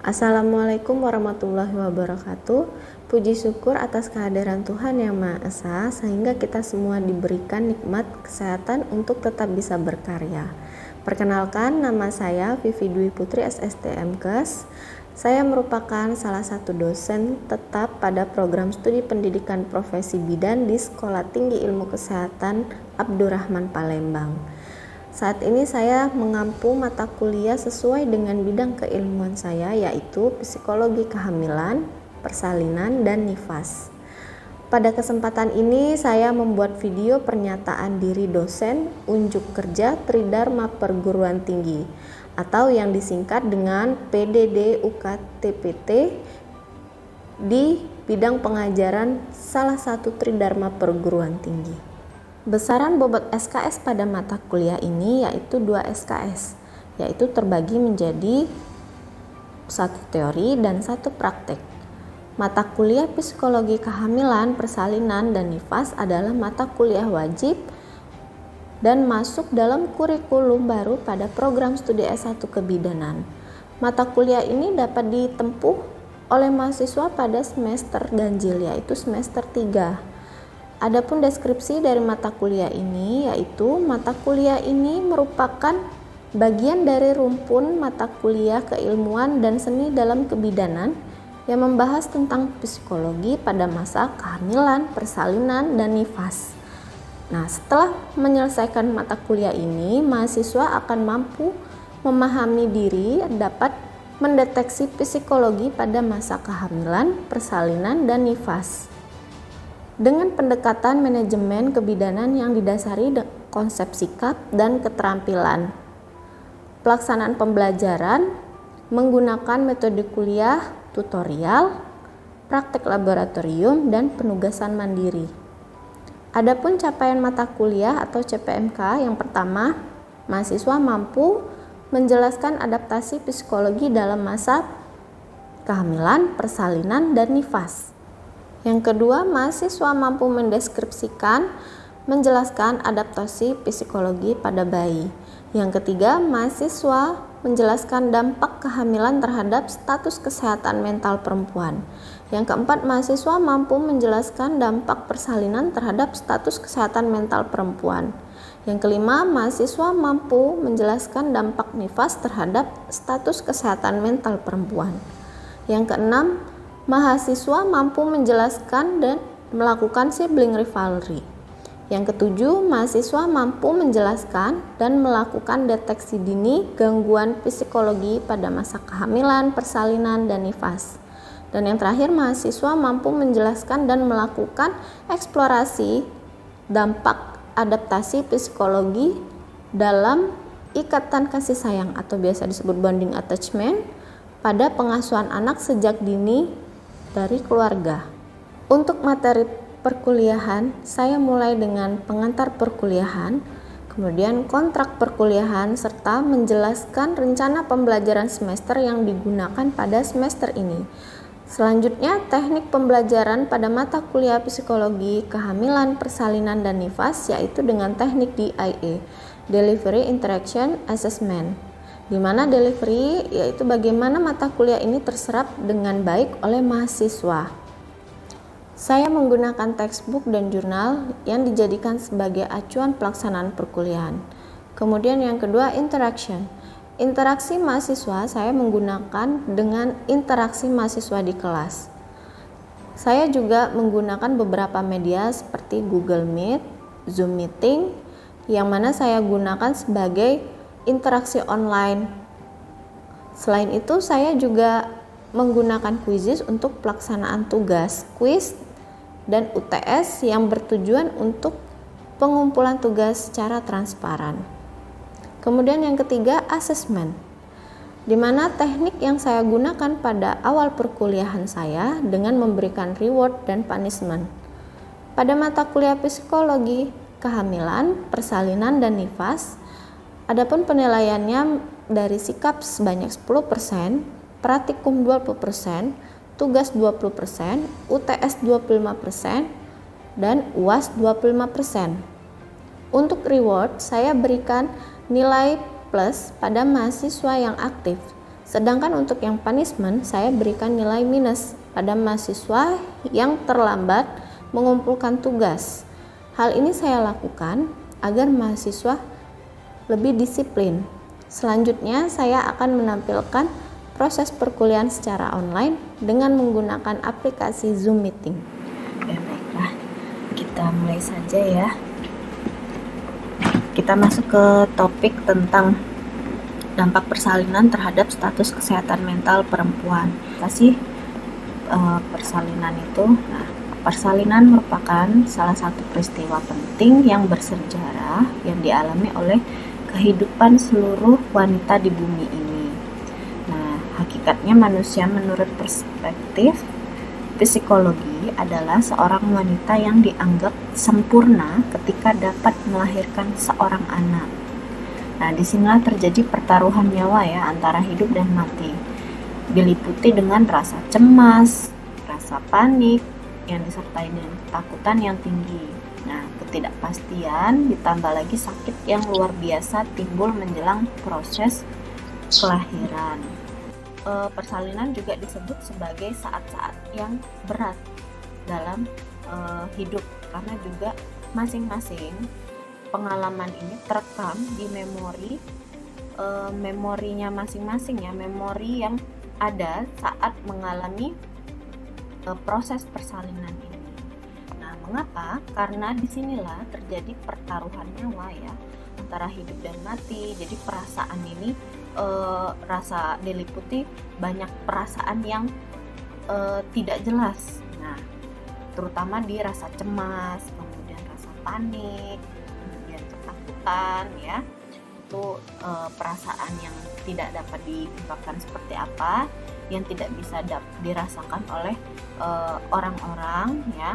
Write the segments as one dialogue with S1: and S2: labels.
S1: Assalamualaikum warahmatullahi wabarakatuh. Puji syukur atas kehadiran Tuhan Yang Maha Esa sehingga kita semua diberikan nikmat kesehatan untuk tetap bisa berkarya. Perkenalkan, nama saya Vivi Dwi Putri SSTMKes. Saya merupakan salah satu dosen tetap pada program studi pendidikan profesi bidan di Sekolah Tinggi Ilmu Kesehatan Abdurrahman Palembang. Saat ini saya mengampu mata kuliah sesuai dengan bidang keilmuan saya, yaitu psikologi kehamilan, persalinan, dan nifas. Pada kesempatan ini saya membuat video pernyataan diri dosen unjuk kerja Tridharma Perguruan Tinggi atau yang disingkat dengan PDD UKTPT di bidang pengajaran salah satu Tridharma Perguruan Tinggi. Besaran bobot SKS pada mata kuliah ini yaitu 2 SKS, yaitu terbagi menjadi 1 teori dan 1 praktek. Mata kuliah psikologi kehamilan, persalinan, dan nifas adalah mata kuliah wajib dan masuk dalam kurikulum baru pada program studi S1 kebidanan. Mata kuliah ini dapat ditempuh oleh mahasiswa pada semester ganjil, yaitu semester 3. Adapun deskripsi dari mata kuliah ini, yaitu mata kuliah ini merupakan bagian dari rumpun mata kuliah keilmuan dan seni dalam kebidanan yang membahas tentang psikologi pada masa kehamilan, persalinan, dan nifas. Nah, setelah menyelesaikan mata kuliah ini, mahasiswa akan mampu memahami diri, dapat mendeteksi psikologi pada masa kehamilan, persalinan, dan nifas. Dengan pendekatan manajemen kebidanan yang didasari konsep sikap dan keterampilan. Pelaksanaan pembelajaran menggunakan metode kuliah, tutorial, praktek laboratorium, dan penugasan mandiri. Adapun capaian mata kuliah atau CPMK yang pertama, mahasiswa mampu menjelaskan adaptasi psikologi dalam masa kehamilan, persalinan, dan nifas. Yang kedua, mahasiswa mampu mendeskripsikan, menjelaskan adaptasi psikologi pada bayi. Yang ketiga, mahasiswa menjelaskan dampak kehamilan terhadap status kesehatan mental perempuan. Yang keempat, mahasiswa mampu menjelaskan dampak persalinan terhadap status kesehatan mental perempuan. Yang kelima, mahasiswa mampu menjelaskan dampak nifas terhadap status kesehatan mental perempuan. Yang keenam, mahasiswa mampu menjelaskan dan melakukan sibling rivalry. Yang ketujuh, mahasiswa mampu menjelaskan dan melakukan deteksi dini gangguan psikologi pada masa kehamilan, persalinan, dan nifas. Dan yang terakhir, mahasiswa mampu menjelaskan dan melakukan eksplorasi dampak adaptasi psikologi dalam ikatan kasih sayang atau biasa disebut bonding attachment pada pengasuhan anak sejak dini dari keluarga. Untuk materi perkuliahan, saya mulai dengan pengantar perkuliahan, kemudian kontrak perkuliahan, serta menjelaskan rencana pembelajaran semester yang digunakan pada semester ini. Selanjutnya, teknik pembelajaran pada mata kuliah psikologi kehamilan, persalinan, dan nifas, yaitu dengan teknik DIA, Delivery Interaction Assessment, di mana delivery yaitu bagaimana mata kuliah ini terserap dengan baik oleh mahasiswa. Saya menggunakan textbook dan jurnal yang dijadikan sebagai acuan pelaksanaan perkuliahan. Kemudian yang kedua, interaction. Interaksi mahasiswa saya menggunakan dengan interaksi mahasiswa di kelas. Saya juga menggunakan beberapa media seperti Google Meet, Zoom Meeting, yang mana saya gunakan sebagai interaksi online. Selain itu, saya juga menggunakan quizzes untuk pelaksanaan tugas, quiz dan UTS yang bertujuan untuk pengumpulan tugas secara transparan. Kemudian yang ketiga, assessment, di mana teknik yang saya gunakan pada awal perkuliahan saya dengan memberikan reward dan punishment. Pada mata kuliah psikologi kehamilan, persalinan, dan nifas, adapun penilaiannya dari sikap sebanyak 10%, praktikum 20%, tugas 20%, UTS 25%, dan UAS 25%. Untuk reward, saya berikan nilai plus pada mahasiswa yang aktif, Sedangkan untuk yang punishment, saya berikan nilai minus pada mahasiswa yang terlambat mengumpulkan tugas. Hal ini saya lakukan agar mahasiswa lebih disiplin. Selanjutnya, saya akan menampilkan proses perkuliahan secara online dengan menggunakan aplikasi Zoom Meeting.
S2: Ya, baiklah, kita mulai saja ya. Kita masuk ke topik tentang dampak persalinan terhadap status kesehatan mental perempuan. Persalinan itu, persalinan merupakan salah satu peristiwa penting yang bersejarah yang dialami oleh kehidupan seluruh wanita di bumi ini. Nah, hakikatnya manusia menurut perspektif psikologi adalah seorang wanita yang dianggap sempurna ketika dapat melahirkan seorang anak. Nah, disinilah terjadi pertaruhan nyawa ya antara hidup dan mati. Diliputi dengan rasa cemas, rasa panik, yang disertai dengan ketakutan yang tinggi. Nah, ketidakpastian ditambah lagi sakit yang luar biasa timbul menjelang proses kelahiran. Persalinan juga disebut sebagai saat-saat yang berat dalam hidup, karena juga masing-masing pengalaman ini terekam di memorinya masing-masing ya, memori yang ada saat mengalami proses persalinan ini. Nah, mengapa? Karena disinilah terjadi pertaruhan nyawa ya antara hidup dan mati. Jadi perasaan ini rasa diliputi banyak perasaan yang tidak jelas. Nah, terutama di rasa cemas, kemudian rasa panik, kemudian ketakutan ya. Itu perasaan yang tidak dapat diungkapkan seperti apa, yang tidak bisa dirasakan oleh orang-orang ya.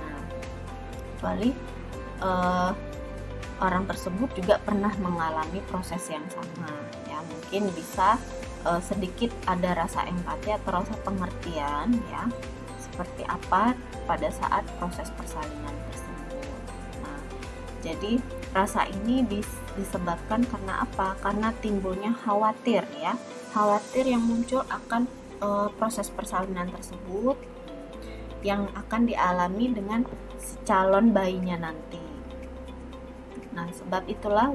S2: Nah, kecuali orang tersebut juga pernah mengalami proses yang sama ya, mungkin bisa sedikit ada rasa empati atau rasa pengertian ya, seperti apa pada saat proses persalinan tersebut. Nah, jadi rasa ini disebabkan karena apa? Karena timbulnya khawatir ya, khawatir yang muncul akan proses persalinan tersebut yang akan dialami dengan si calon bayinya nanti. Nah, sebab itulah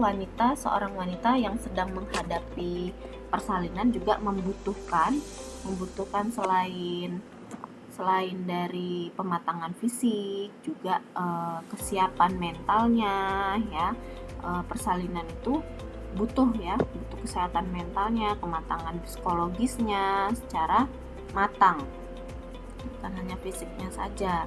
S2: seorang wanita yang sedang menghadapi persalinan juga membutuhkan selain dari pematangan fisik juga kesiapan mentalnya ya. Persalinan itu butuh kesehatan mentalnya, kematangan psikologisnya secara matang, bukan hanya fisiknya saja.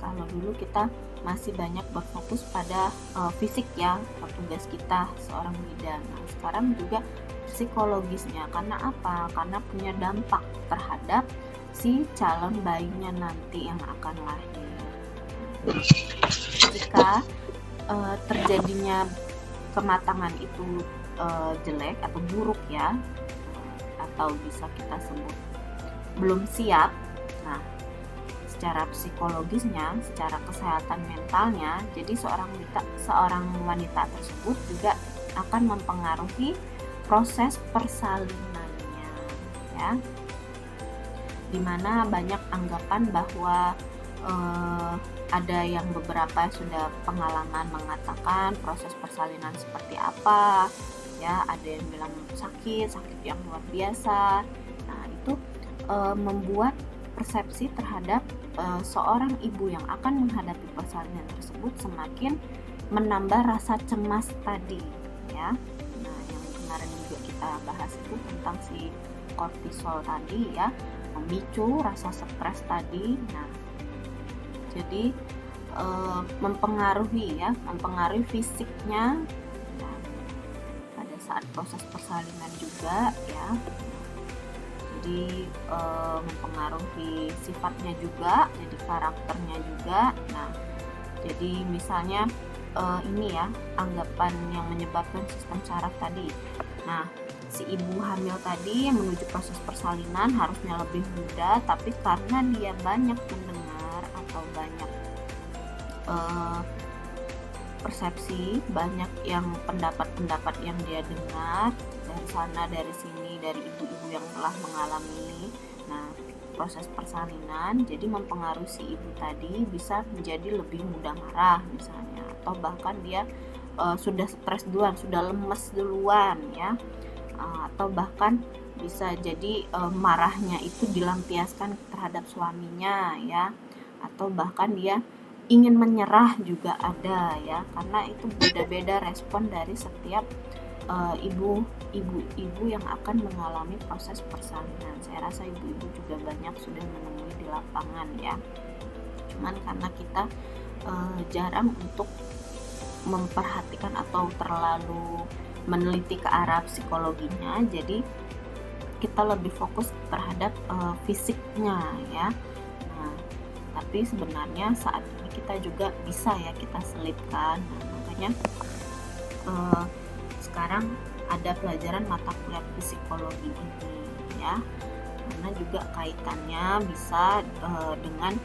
S2: Kalau dulu kita masih banyak berfokus pada fisik ya, tugas kita seorang bidan. Nah, sekarang juga psikologisnya. Karena apa? Karena punya dampak terhadap si calon bayinya nanti yang akan lahir. Jika terjadinya kematangan itu jelek atau buruk ya, atau bisa kita sebut belum siap, nah secara psikologisnya, secara kesehatan mentalnya, jadi seorang wanita tersebut juga akan mempengaruhi proses persalinannya ya, dimana banyak anggapan bahwa ada yang beberapa sudah pengalaman mengatakan proses persalinan seperti apa ya, ada yang bilang sakit yang luar biasa. Nah, itu membuat persepsi terhadap seorang ibu yang akan menghadapi persalinan tersebut semakin menambah rasa cemas tadi ya. Nah, yang kemarin juga kita bahas itu tentang si kortisol tadi ya, memicu rasa stres tadi. Nah, jadi mempengaruhi fisiknya ya, pada saat proses persalinan juga ya. Jadi mempengaruhi sifatnya juga, jadi karakternya juga. Nah, jadi misalnya ini ya, anggapan yang menyebabkan sistem saraf tadi. Nah, si ibu hamil tadi yang menuju proses persalinan harusnya lebih muda, tapi karena dia banyak mendengar atau banyak persepsi, banyak yang pendapat-pendapat yang dia dengar dari sana dari sini, dari ibu-ibu yang telah mengalami proses persalinan, jadi mempengaruhi si ibu tadi bisa menjadi lebih mudah marah misalnya, atau bahkan dia sudah stres duluan, sudah lemes duluan ya, atau bahkan bisa jadi marahnya itu dilampiaskan terhadap suaminya ya, atau bahkan dia ingin menyerah juga ada ya, karena itu beda-beda respon dari setiap ibu-ibu yang akan mengalami proses persalinan. Saya rasa ibu-ibu juga banyak sudah menemui di lapangan ya, cuman karena kita jarang untuk memperhatikan atau terlalu meneliti ke arah psikologinya, jadi kita lebih fokus terhadap fisiknya ya. Nah, tapi sebenarnya saat ini kita juga bisa ya kita selipkan. Nah, makanya sekarang ada pelajaran mata kuliah psikologi ini ya, karena juga kaitannya bisa dengan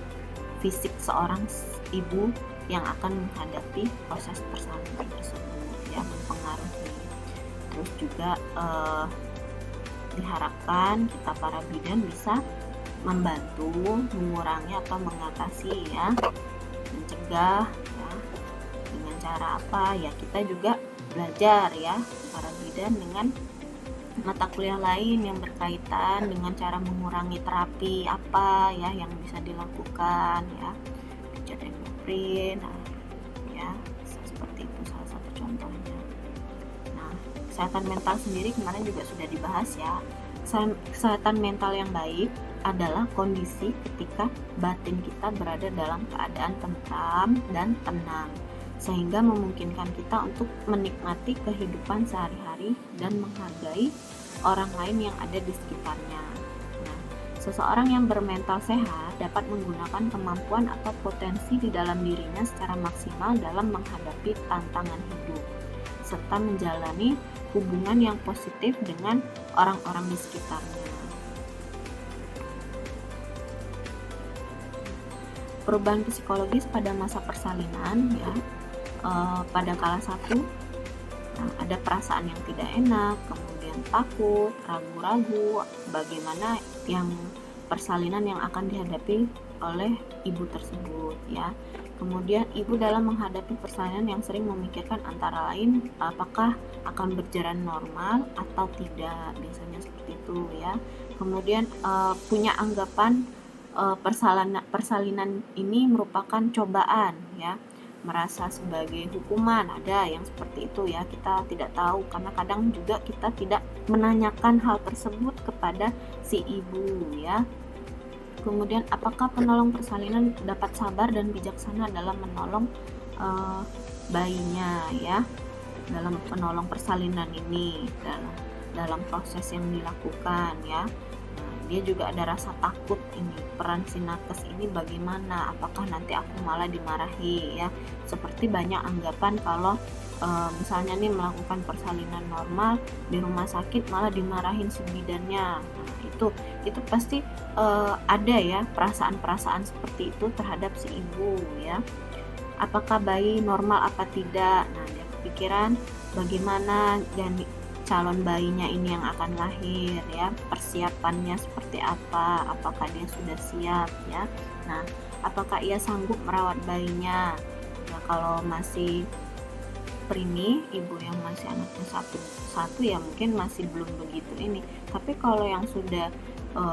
S2: fisik seorang ibu yang akan menghadapi proses persalinan tersebut ya, mempengaruhi. Terus juga diharapkan kita para bidan bisa membantu mengurangi atau mengatasi ya, mencegah ya, dengan cara apa ya, kita juga belajar ya para bidan dengan mata kuliah lain yang berkaitan dengan cara mengurangi terapi apa ya yang bisa dilakukan ya, pijat endokrin ya, seperti itu salah satu contohnya. Nah, kesehatan mental sendiri kemarin juga sudah dibahas ya. Kesehatan mental yang baik adalah kondisi ketika batin kita berada dalam keadaan tentram dan tenang, sehingga memungkinkan kita untuk menikmati kehidupan sehari-hari dan menghargai orang lain yang ada di sekitarnya. Nah, seseorang yang bermental sehat dapat menggunakan kemampuan atau potensi di dalam dirinya secara maksimal dalam menghadapi tantangan hidup, serta menjalani hubungan yang positif dengan orang-orang di sekitarnya. Perubahan psikologis pada masa persalinan ya, pada kala satu ada perasaan yang tidak enak, kemudian takut, ragu-ragu bagaimana yang persalinan yang akan dihadapi oleh ibu tersebut ya. Kemudian ibu dalam menghadapi persalinan yang sering memikirkan antara lain apakah akan berjalan normal atau tidak, biasanya seperti itu ya. Kemudian punya anggapan persalinan ini merupakan cobaan ya, merasa sebagai hukuman, ada yang seperti itu ya, kita tidak tahu karena kadang juga kita tidak menanyakan hal tersebut kepada si ibu ya. Kemudian apakah penolong persalinan dapat sabar dan bijaksana dalam menolong bayinya ya, dalam penolong persalinan ini dalam proses yang dilakukan ya. Dia juga ada rasa takut ini, peran si nakes ini bagaimana, apakah nanti aku malah dimarahi ya, seperti banyak anggapan kalau misalnya nih melakukan persalinan normal di rumah sakit malah dimarahin si bidannya. Nah, itu pasti ada ya perasaan-perasaan seperti itu terhadap si ibu ya. Apakah bayi normal apa tidak? Nah, dia kepikiran bagaimana dan calon bayinya ini yang akan lahir ya, persiapannya seperti apa, apakah dia sudah siap ya. Nah, apakah ia sanggup merawat bayinya ya, kalau masih preemie, ibu yang masih anaknya satu ya mungkin masih belum begitu ini, tapi kalau yang sudah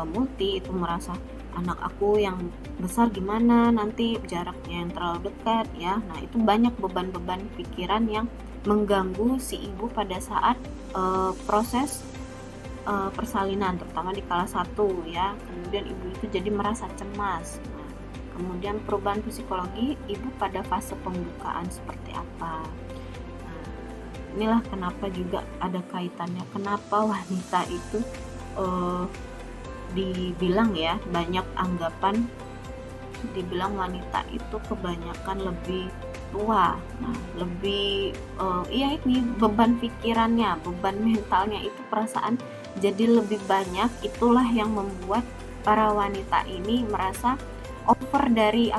S2: multi itu merasa anak aku yang besar gimana nanti, jaraknya yang terlalu dekat ya. Nah, itu banyak beban-beban pikiran yang mengganggu si ibu pada saat proses persalinan, terutama di kala satu ya. Kemudian ibu itu jadi merasa cemas. Nah, kemudian perubahan psikologi ibu pada fase pembukaan seperti apa. Nah, inilah kenapa juga ada kaitannya, kenapa wanita itu dibilang ya, banyak anggapan dibilang wanita itu kebanyakan lebih tua. Nah, lebih ya ini beban pikirannya, beban mentalnya itu, perasaan jadi lebih banyak. Itulah yang membuat para wanita ini merasa over dari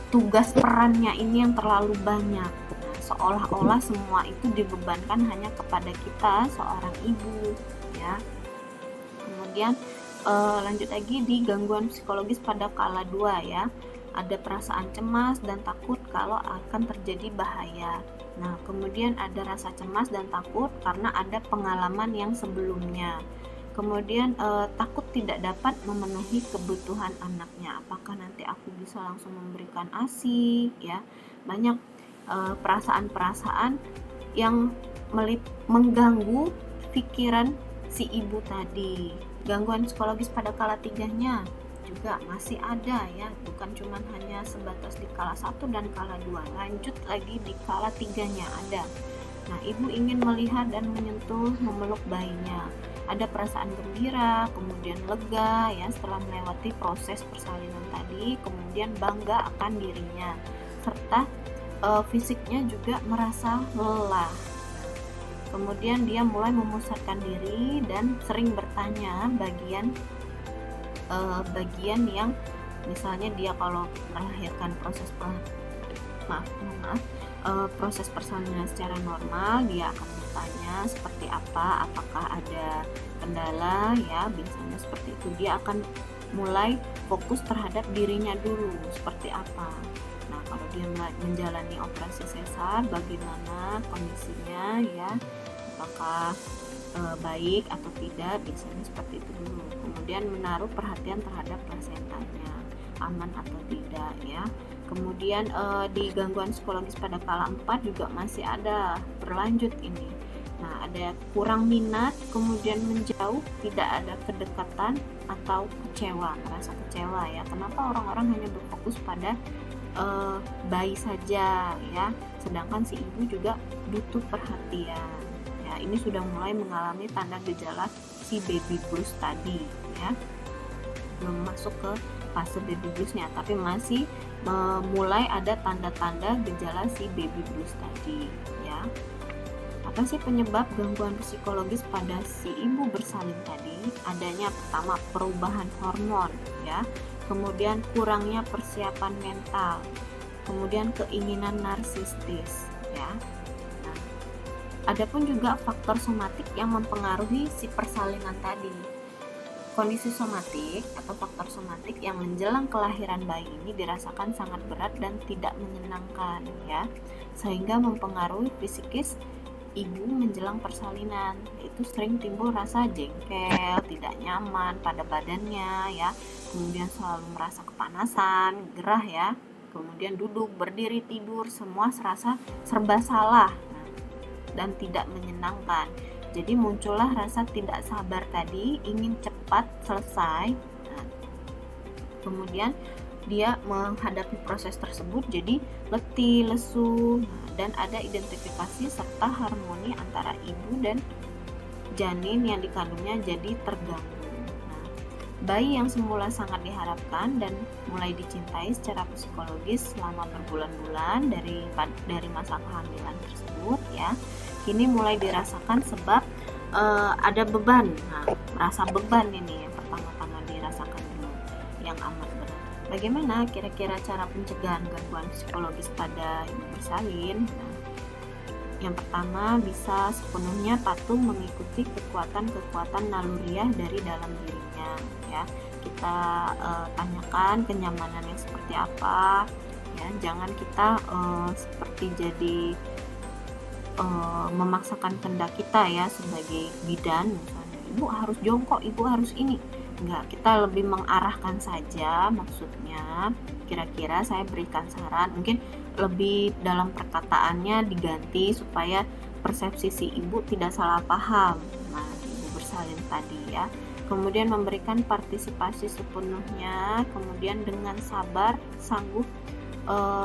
S2: tugas perannya ini yang terlalu banyak. Nah, seolah-olah semua itu dibebankan hanya kepada kita seorang ibu ya. Kemudian lanjut lagi di gangguan psikologis pada kala 2 ya. Ada perasaan cemas dan takut kalau akan terjadi bahaya. Nah, kemudian ada rasa cemas dan takut karena ada pengalaman yang sebelumnya. Kemudian takut tidak dapat memenuhi kebutuhan anaknya. Apakah nanti aku bisa langsung memberikan ASI ya? Banyak perasaan-perasaan yang mengganggu pikiran si ibu tadi. Gangguan psikologis pada kala 3-nya juga masih ada ya, bukan cuma hanya sebatas di kala 1 dan kala 2, lanjut lagi di kala 3-nya ada. Nah, ibu ingin melihat dan menyentuh, memeluk bayinya. Ada perasaan gembira, kemudian lega ya setelah melewati proses persalinan tadi, kemudian bangga akan dirinya, serta fisiknya juga merasa lelah. Kemudian dia mulai memusatkan diri dan sering bertanya bagian yang misalnya dia kalau melahirkan proses persalinan secara normal, dia akan bertanya seperti apa, apakah ada kendala ya, biasanya seperti itu. Dia akan mulai fokus terhadap dirinya dulu seperti apa. Nah, kalau dia menjalani operasi sesar, bagaimana kondisinya ya, apakah baik atau tidak, biasanya seperti itu dulu. Kemudian menaruh perhatian terhadap plasentanya, aman atau tidak ya. Kemudian di gangguan psikologis pada kala 4 juga masih ada berlanjut ini. Nah, ada kurang minat, kemudian menjauh, tidak ada kedekatan atau kecewa, merasa kecewa ya. Kenapa orang-orang hanya berfokus pada bayi saja ya, sedangkan si ibu juga butuh perhatian. Ya, ini sudah mulai mengalami tanda gejala si baby blues tadi ya. Belum masuk ke fase baby bluesnya, tapi masih mulai ada tanda-tanda gejala si baby blues tadi ya. Apa sih penyebab gangguan psikologis pada si ibu bersalin tadi? Adanya pertama perubahan hormon ya, kemudian kurangnya persiapan mental, kemudian keinginan narsistis ya. Nah, adapun juga faktor somatik yang mempengaruhi si persalinan tadi. Kondisi somatik atau faktor somatik yang menjelang kelahiran bayi ini dirasakan sangat berat dan tidak menyenangkan ya, sehingga mempengaruhi psikis ibu menjelang persalinan, yaitu sering timbul rasa jengkel, tidak nyaman pada badannya ya, kemudian selalu merasa kepanasan, gerah ya, kemudian duduk, berdiri, tidur, semua serasa serba salah dan tidak menyenangkan. Jadi muncullah rasa tidak sabar tadi, ingin cepat selesai. Nah, kemudian dia menghadapi proses tersebut jadi letih, lesu, dan ada identifikasi serta harmoni antara ibu dan janin yang dikandungnya jadi terganggu. Nah, bayi yang semula sangat diharapkan dan mulai dicintai secara psikologis selama berbulan-bulan dari masa kehamilan tersebut ya, kini mulai dirasakan sebab ada beban. Nah, merasa beban ini yang pertama-tama dirasakan dulu, yang amat berat. Bagaimana kira-kira cara pencegahan gangguan psikologis pada ibu bersalin? Nah, yang pertama, bisa sepenuhnya patuh mengikuti kekuatan-kekuatan naluriah dari dalam dirinya ya. Kita tanyakan kenyamanannya seperti apa ya, jangan kita seperti jadi memaksakan kehendak kita ya sebagai bidan, misalnya ibu harus jongkok, ibu harus ini. Enggak, kita lebih mengarahkan saja, maksudnya kira-kira saya berikan saran, mungkin lebih dalam perkataannya diganti supaya persepsi si ibu tidak salah paham. Nah, ibu bersalin tadi ya. Kemudian memberikan partisipasi sepenuhnya, kemudian dengan sabar, sanggup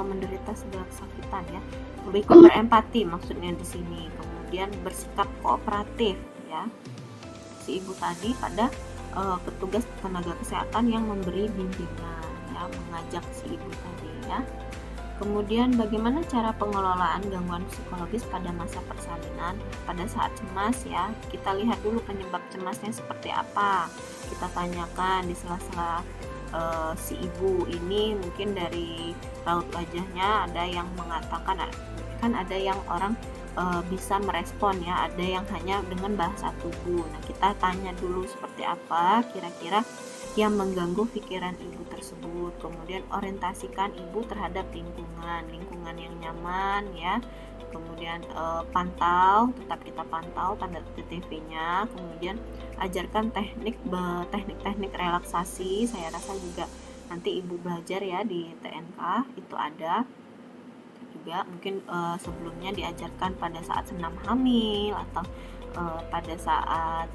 S2: menderita segala kesakitan ya. Lebih ke berempati maksudnya di sini. Kemudian bersikap kooperatif ya. Si ibu tadi pada petugas tenaga kesehatan yang memberi bimbingan ya, mengajak si ibu tadi ya. Kemudian bagaimana cara pengelolaan gangguan psikologis pada masa persalinan? Pada saat cemas ya, kita lihat dulu penyebab cemasnya seperti apa. Kita tanyakan di sela-sela si ibu ini. Mungkin dari raut wajahnya ada yang mengatakan, kan ada yang orang bisa merespon ya, ada yang hanya dengan bahasa tubuh. Nah, kita tanya dulu seperti apa kira-kira yang mengganggu pikiran ibu tersebut. Kemudian orientasikan ibu terhadap lingkungan yang nyaman ya. Kemudian tetap kita pantau tanda TTV-nya. Kemudian ajarkan teknik-teknik relaksasi. Saya rasa juga nanti ibu belajar ya di TNK itu ada juga. Mungkin sebelumnya diajarkan pada saat senam hamil atau pada saat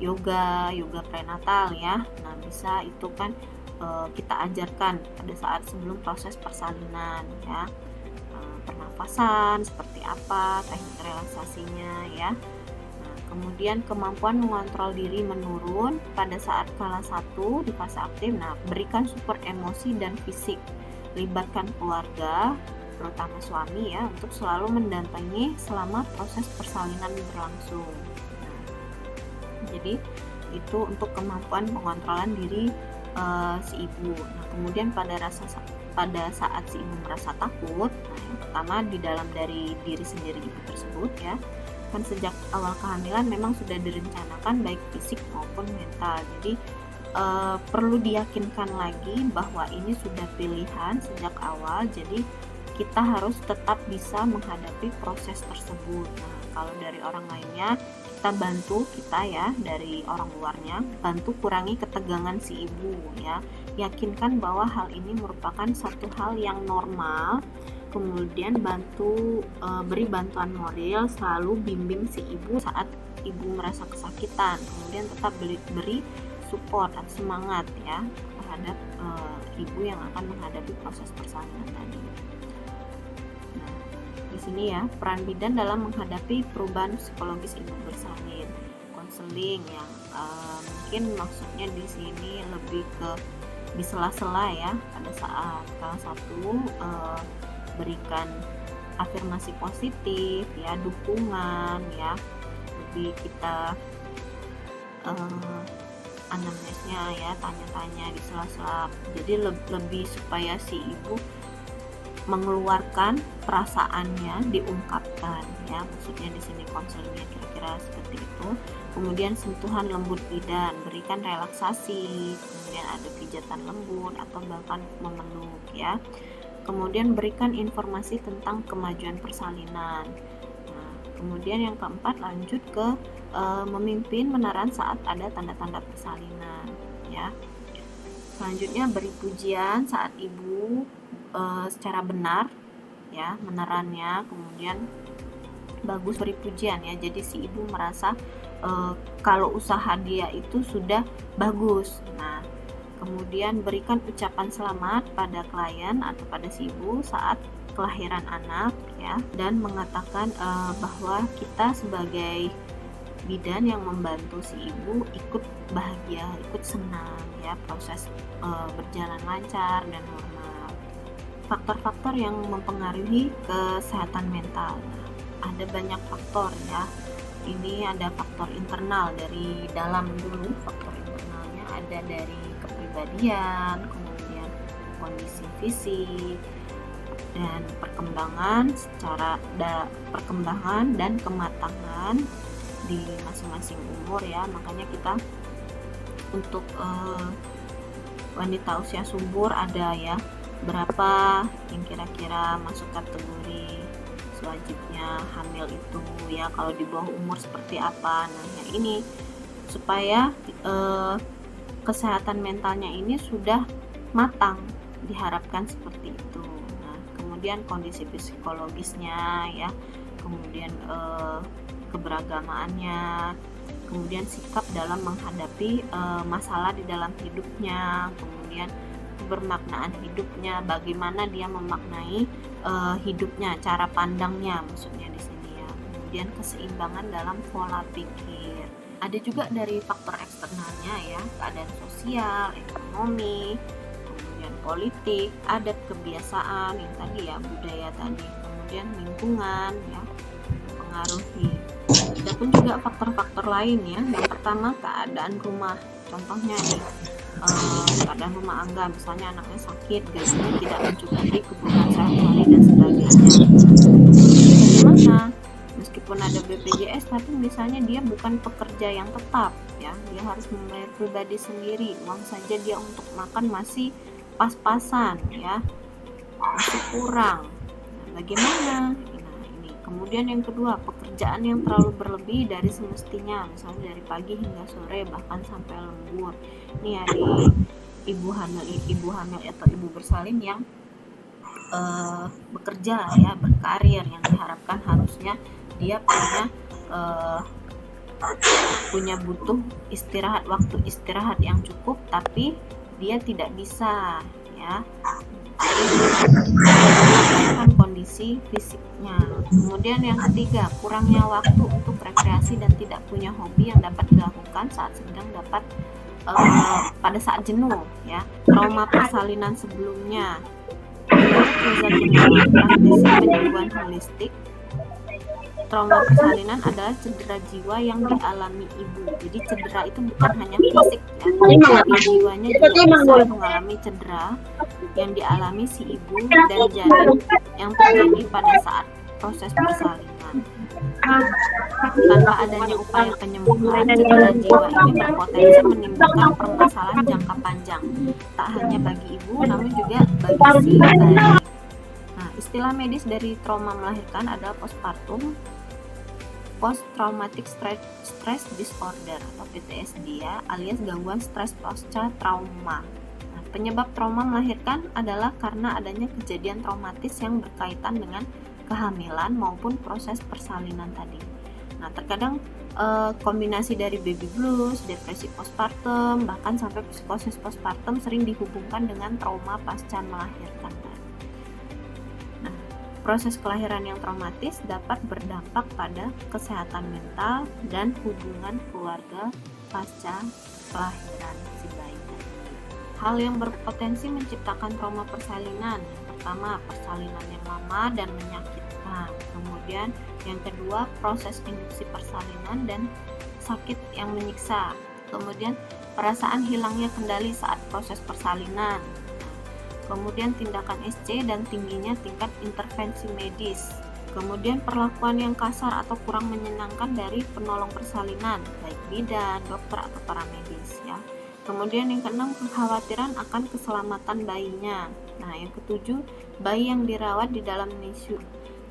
S2: yoga prenatal ya. Nah, bisa itu kan kita ajarkan pada saat sebelum proses persalinan ya. Pernafasan seperti apa, teknik relaksasinya ya. Nah, kemudian kemampuan mengontrol diri menurun pada saat kelas 1 di fase aktif. Nah, berikan support emosi dan fisik. Libatkan keluarga, terutama suami ya, untuk selalu mendampingi selama proses persalinan berlangsung. Nah, jadi itu untuk kemampuan pengontrolan diri si ibu. Nah, kemudian pada saat si ibu merasa takut, nah yang pertama di dalam dari diri sendiri ibu tersebut ya, kan sejak awal kehamilan memang sudah direncanakan baik fisik maupun mental. Jadi perlu diyakinkan lagi bahwa ini sudah pilihan sejak awal, jadi kita harus tetap bisa menghadapi proses tersebut. Nah, kalau dari orang lainnya kita ya dari orang luarnya bantu kurangi ketegangan si ibu ya, yakinkan bahwa hal ini merupakan satu hal yang normal. Kemudian beri bantuan moral, selalu bimbing si ibu saat ibu merasa kesakitan. Kemudian tetap beri support dan semangat ya terhadap ibu yang akan menghadapi proses persalinan tadi. Nah, di sini ya peran bidan dalam menghadapi perubahan psikologis ibu bersalin, konseling yang mungkin maksudnya di sini lebih ke di sela-sela ya, pada saat kelas 1 berikan afirmasi positif ya, dukungan ya, lebih kita anamnesnya ya, tanya-tanya di sela-sela, jadi lebih supaya si ibu mengeluarkan perasaannya, diungkapkan ya, maksudnya di sini konselingnya kira-kira seperti itu. Kemudian sentuhan lembut bidan, berikan relaksasi, kemudian ada pijatan lembut atau bahkan memeluk ya. Kemudian berikan informasi tentang kemajuan persalinan. Nah, kemudian yang keempat lanjut ke memimpin meneran saat ada tanda-tanda persalinan ya. Selanjutnya beri pujian saat ibu secara benar ya menerannya. Kemudian bagus beri pujian ya, jadi si ibu merasa kalau usaha dia itu sudah bagus. Nah, kemudian berikan ucapan selamat pada klien atau pada si ibu saat kelahiran anak ya, dan mengatakan bahwa kita sebagai bidan yang membantu si ibu ikut bahagia, ikut senang ya, proses berjalan lancar dan normal. Faktor-faktor yang mempengaruhi kesehatan mental, ada banyak faktor ya. Ini ada faktor internal dari dalam dulu, faktor internalnya ada dari kepribadian, kemudian kondisi fisik dan perkembangan dan kematangan di masing-masing umur ya. Makanya kita untuk wanita usia subur ada ya berapa yang kira-kira masuk kategori wajibnya hamil itu ya, kalau di bawah umur seperti apa. Nah, yang ini supaya kesehatan mentalnya ini sudah matang, diharapkan seperti itu. Nah, kemudian kondisi psikologisnya ya, kemudian keberagamaannya, kemudian sikap dalam menghadapi masalah di dalam hidupnya, kemudian kebermaknaan hidupnya, bagaimana dia memaknai hidupnya, cara pandangnya maksudnya di sini ya. Kemudian keseimbangan dalam pola pikir. Ada juga dari faktor eksternalnya ya, keadaan sosial, ekonomi, kemudian politik, adat, kebiasaan yang tadi ya, budaya tadi, kemudian lingkungan ya mempengaruhi. Ada pun juga faktor-faktor lain ya. Yang pertama keadaan rumah, contohnya nih keadaan rumah tangga, misalnya anaknya sakit, gajinya tidak mencukupi kebutuhan sehari-hari dan sebagainya. Bagaimana? Meskipun ada BPJS, tapi misalnya dia bukan pekerja yang tetap, ya, dia harus membayar pribadi sendiri, uang saja dia untuk makan masih pas-pasan, ya, masih kurang. Bagaimana? Nah, ini. Kemudian yang kedua, pekerjaan yang terlalu berlebih dari semestinya, misalnya dari pagi hingga sore, bahkan sampai lembur. Ini ada ibu hamil atau ibu bersalin yang bekerja, ya, berkarir, yang diharapkan harusnya dia punya butuh istirahat, waktu istirahat yang cukup, tapi dia tidak bisa, ya, mengabaikan kondisi fisiknya. Kemudian yang ketiga, kurangnya waktu untuk rekreasi dan tidak punya hobi yang dapat dilakukan saat sedang pada saat jenuh, ya. Trauma persalinan sebelumnya. Menurut Reza Gunawan, praktisi penyembuhan holistik, trauma persalinan adalah cedera jiwa yang dialami ibu. Jadi cedera itu bukan hanya fisik, ya, tapi jiwanya juga bisa mengalami cedera yang dialami si ibu dan janin yang terjadi pada saat proses persalinan. Tanpa adanya upaya penyembuhan, cedera jiwa ini berpotensi menimbulkan permasalahan jangka panjang, tak hanya bagi ibu namun juga bagi si bayi. Nah, istilah medis dari trauma melahirkan adalah post traumatic stress disorder atau PTSD, ya, alias gangguan stres pasca trauma. Nah, penyebab trauma melahirkan adalah karena adanya kejadian traumatis yang berkaitan dengan kehamilan maupun proses persalinan tadi. Nah, terkadang kombinasi dari baby blues, depresi postpartum, bahkan sampai psikosis postpartum sering dihubungkan dengan trauma pasca melahirkan. Nah, proses kelahiran yang traumatis dapat berdampak pada kesehatan mental dan hubungan keluarga pasca kelahiran si bayi. Hal yang berpotensi menciptakan trauma persalinan: yang pertama, persalinan yang lama dan menyakitkan. Kemudian yang kedua, proses induksi persalinan dan sakit yang menyiksa. Kemudian perasaan hilangnya kendali saat proses persalinan. Kemudian tindakan SC dan tingginya tingkat intervensi medis. Kemudian perlakuan yang kasar atau kurang menyenangkan dari penolong persalinan, baik bidan, dokter atau para medis, ya. Kemudian yang keenam, kekhawatiran akan keselamatan bayinya. Nah, yang ketujuh, bayi yang dirawat di dalam NICU.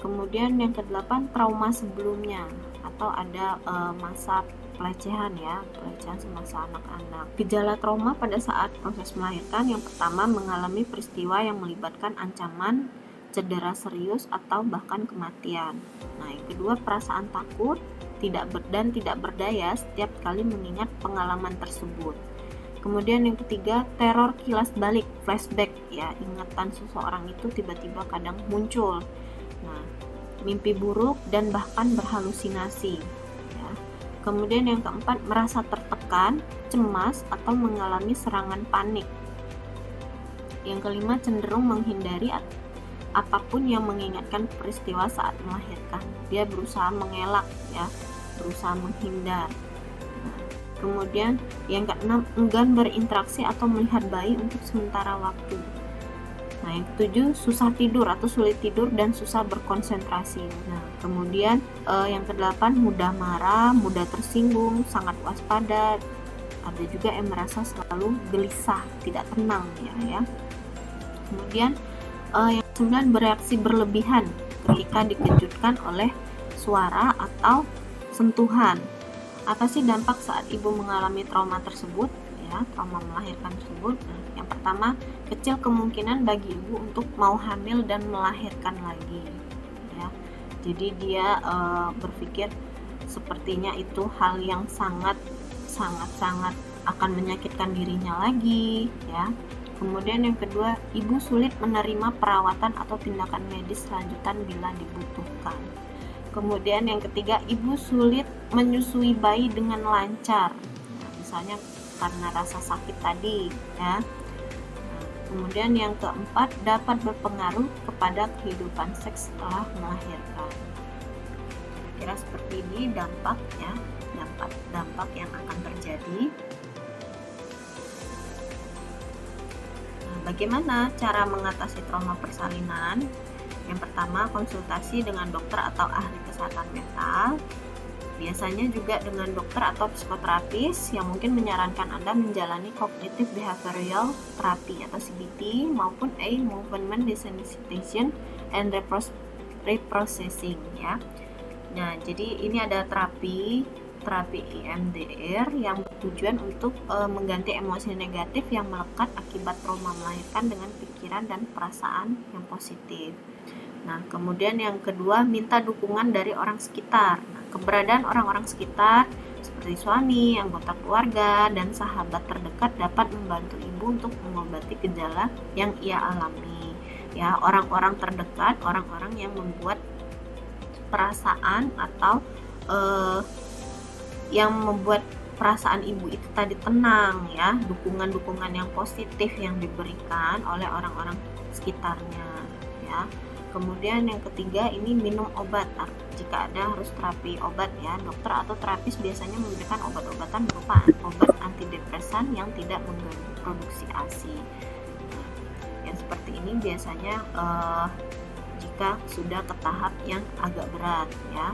S2: Kemudian yang kedelapan, trauma sebelumnya atau ada masa pelecehan, ya, pelecehan semasa anak-anak. Gejala trauma pada saat proses melahirkan: yang pertama, mengalami peristiwa yang melibatkan ancaman, cedera serius atau bahkan kematian. Nah, yang kedua, perasaan takut, tidak berdaya setiap kali mengingat pengalaman tersebut. Kemudian yang ketiga, teror kilas balik, flashback, ya, ingatan seseorang itu tiba-tiba kadang muncul. Nah, mimpi buruk dan bahkan berhalusinasi, ya. Kemudian yang keempat, merasa tertekan, cemas atau mengalami serangan panik. Yang kelima, cenderung menghindari apapun yang mengingatkan peristiwa saat melahirkan. Dia berusaha mengelak, ya, berusaha menghindar. Kemudian yang keenam, enggan berinteraksi atau melihat bayi untuk sementara waktu. Nah, yang ketujuh, susah tidur atau sulit tidur dan susah berkonsentrasi. Nah, kemudian yang kedelapan, mudah marah, mudah tersinggung, sangat waspada. Ada juga yang merasa selalu gelisah, tidak tenang, ya. Kemudian yang kesembilan, bereaksi berlebihan ketika dikejutkan oleh suara atau sentuhan. Apa sih dampak saat ibu mengalami trauma tersebut, ya, trauma melahirkan tersebut? Nah, yang pertama, kecil kemungkinan bagi ibu untuk mau hamil dan melahirkan lagi, ya. Jadi dia berpikir sepertinya itu hal yang sangat akan menyakitkan dirinya lagi, ya. Kemudian yang kedua, ibu sulit menerima perawatan atau tindakan medis lanjutan bila dibutuhkan. Kemudian yang ketiga, ibu sulit menyusui bayi dengan lancar. Nah, misalnya karena rasa sakit tadi, ya. Kemudian yang keempat, dapat berpengaruh kepada kehidupan seks setelah melahirkan. Kira-kira seperti ini dampaknya, dampak yang akan terjadi. bagaimana cara mengatasi trauma persalinan? Yang pertama, konsultasi dengan dokter atau ahli kesehatan mental. Biasanya juga dengan dokter atau psikoterapis yang mungkin menyarankan Anda menjalani cognitive behavioral therapy atau CBT maupun movement desensitization and reprocessing ya. Nah, jadi ini ada terapi EMDR yang bertujuan untuk mengganti emosi negatif yang melekat akibat trauma melahirkan dengan pikiran dan perasaan yang positif. Nah, kemudian yang kedua, minta dukungan dari orang sekitar. Nah, keberadaan orang-orang sekitar seperti suami, anggota keluarga, dan sahabat terdekat dapat membantu ibu untuk mengobati gejala yang ia alami. Ya, orang-orang terdekat, orang-orang yang membuat perasaan atau yang membuat perasaan ibu itu tadi tenang ya, dukungan-dukungan yang positif yang diberikan oleh orang-orang sekitarnya ya. Kemudian yang ketiga, ini minum obat. Nah, jika ada harus terapi obat ya, dokter atau terapis biasanya memberikan obat-obatan berupa obat antidepresan yang tidak mengganggu produksi ASI. Nah, yang seperti ini biasanya jika sudah ke tahap yang agak berat ya,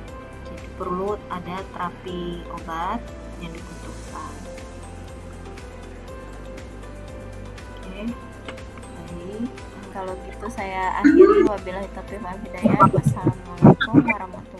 S2: jadi perlu ada terapi obat yang dibutuhkan. Oke, baik. Kalau gitu saya akhiri, wabillahi taufiq wal hidayah. Wassalamualaikum warahmatullahi wabarakatuh.